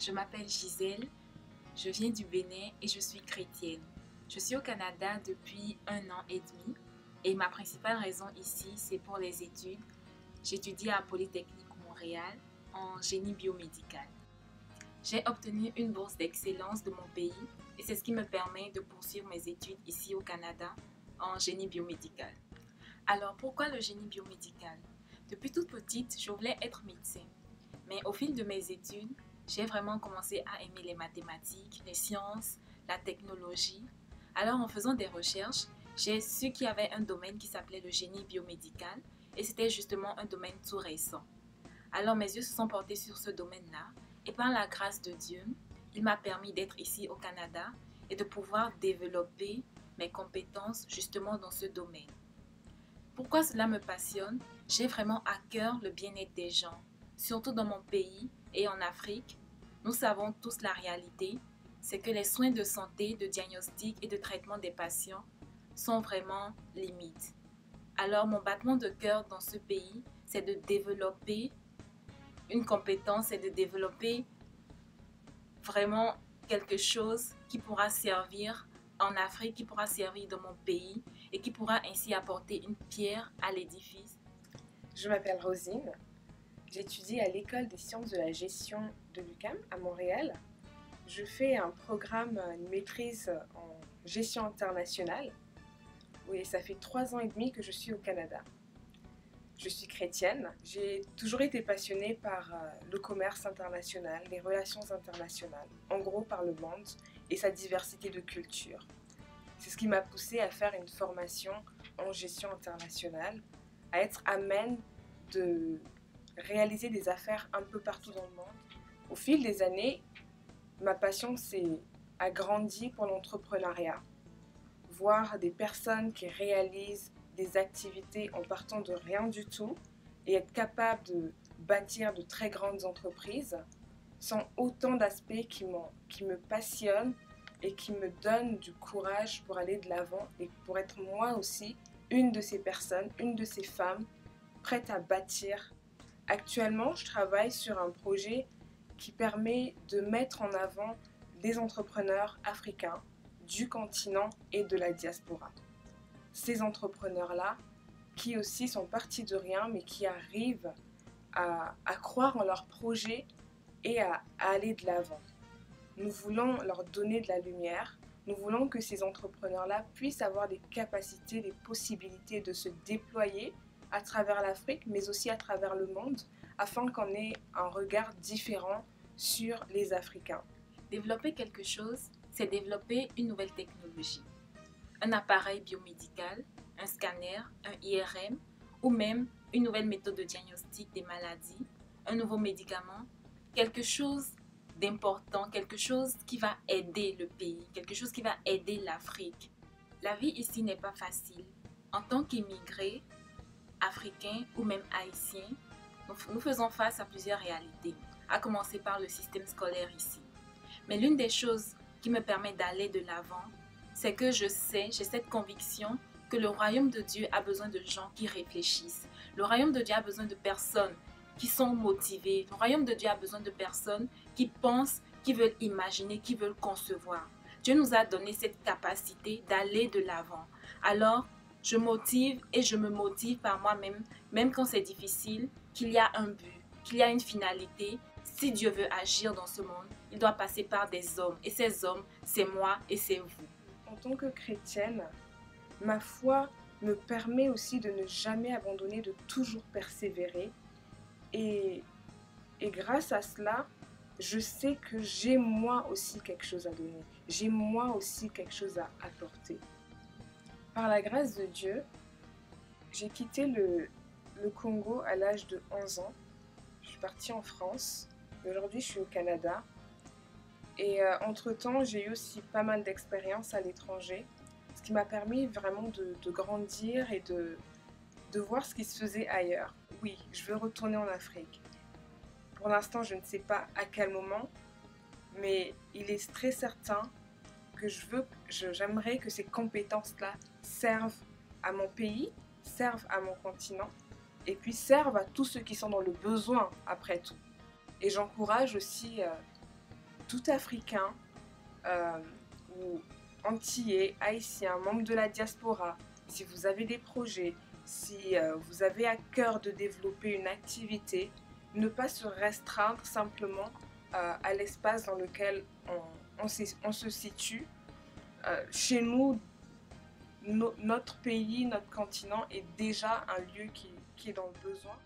Je m'appelle Gisèle, je viens du Bénin et je suis chrétienne. Je suis au Canada depuis 1 an et demi et ma principale raison ici, c'est pour les études. J'étudie à Polytechnique Montréal en génie biomédical. J'ai obtenu une bourse d'excellence de mon pays et c'est ce qui me permet de poursuivre mes études ici au Canada en génie biomédical. Alors pourquoi le génie biomédical? Depuis toute petite, je voulais être médecin. Mais au fil de mes études, j'ai vraiment commencé à aimer les mathématiques, les sciences, la technologie. Alors en faisant des recherches, j'ai su qu'il y avait un domaine qui s'appelait le génie biomédical et c'était justement un domaine tout récent. Alors mes yeux se sont portés sur ce domaine-là et par la grâce de Dieu, il m'a permis d'être ici au Canada et de pouvoir développer mes compétences justement dans ce domaine. Pourquoi cela me passionne? J'ai vraiment à cœur le bien-être des gens, surtout dans mon pays et en Afrique. Nous savons tous la réalité, c'est que les soins de santé, de diagnostic et de traitement des patients sont vraiment limites. Alors mon battement de cœur dans ce pays, c'est de développer une compétence et de développer vraiment quelque chose qui pourra servir en Afrique, qui pourra servir dans mon pays et qui pourra ainsi apporter une pierre à l'édifice. Je m'appelle Rosine, j'étudie à l'école des sciences de la gestion de l'UQAM à Montréal. Je fais un programme, une maîtrise en gestion internationale. Oui, ça fait 3 ans et demi que je suis au Canada. Je suis chrétienne. J'ai toujours été passionnée par le commerce international, les relations internationales, en gros par le monde et sa diversité de cultures. C'est ce qui m'a poussée à faire une formation en gestion internationale, à être amène de réaliser des affaires un peu partout dans le monde. Au fil des années, ma passion s'est agrandie pour l'entrepreneuriat. Voir des personnes qui réalisent des activités en partant de rien du tout et être capable de bâtir de très grandes entreprises sont autant d'aspects qui me passionnent et qui me donnent du courage pour aller de l'avant et pour être moi aussi une de ces personnes, une de ces femmes prêtes à bâtir. Actuellement, je travaille sur un projet qui permet de mettre en avant les entrepreneurs africains du continent et de la diaspora. Ces entrepreneurs-là, qui aussi sont partis de rien, mais qui arrivent à croire en leur projet et à aller de l'avant. Nous voulons leur donner de la lumière. Nous voulons que ces entrepreneurs-là puissent avoir des capacités, des possibilités de se déployer à travers l'Afrique, mais aussi à travers le monde, afin qu'on ait un regard différent sur les Africains. Développer quelque chose, c'est développer une nouvelle technologie. Un appareil biomédical, un scanner, un IRM ou même une nouvelle méthode de diagnostic des maladies, un nouveau médicament, quelque chose d'important, quelque chose qui va aider le pays, quelque chose qui va aider l'Afrique. La vie ici n'est pas facile. En tant qu'immigrés, africains ou même haïtiens, nous faisons face à plusieurs réalités, à commencer par le système scolaire ici. Mais l'une des choses qui me permet d'aller de l'avant, c'est que j'ai cette conviction que le royaume de Dieu a besoin de gens qui réfléchissent. Le royaume de Dieu a besoin de personnes qui sont motivées. Le royaume de Dieu a besoin de personnes qui pensent, qui veulent imaginer, qui veulent concevoir. Dieu nous a donné cette capacité d'aller de l'avant. Alors, je motive et je me motive par moi-même, même quand c'est difficile, qu'il y a un but, qu'il y a une finalité. Si Dieu veut agir dans ce monde, il doit passer par des hommes. Et ces hommes, c'est moi et c'est vous. En tant que chrétienne, ma foi me permet aussi de ne jamais abandonner, de toujours persévérer. Et grâce à cela, je sais que j'ai moi aussi quelque chose à donner. J'ai moi aussi quelque chose à apporter. Par la grâce de Dieu, j'ai quitté le Congo à l'âge de 11 ans. Je suis partie en France. Aujourd'hui, je suis au Canada. Et entre-temps, j'ai eu aussi pas mal d'expériences à l'étranger, ce qui m'a permis vraiment de grandir et de voir ce qui se faisait ailleurs. Oui, je veux retourner en Afrique. Pour l'instant, je ne sais pas à quel moment, mais il est très certain que j'aimerais que ces compétences-là servent à mon pays, servent à mon continent, et puis servent à tous ceux qui sont dans le besoin après tout. Et j'encourage aussi tout Africain ou Antillais, Haïtien, membre de la diaspora, si vous avez des projets, si vous avez à cœur de développer une activité, ne pas se restreindre simplement à l'espace dans lequel on se situe. Chez nous, notre pays, notre continent est déjà un lieu qui est dans le besoin.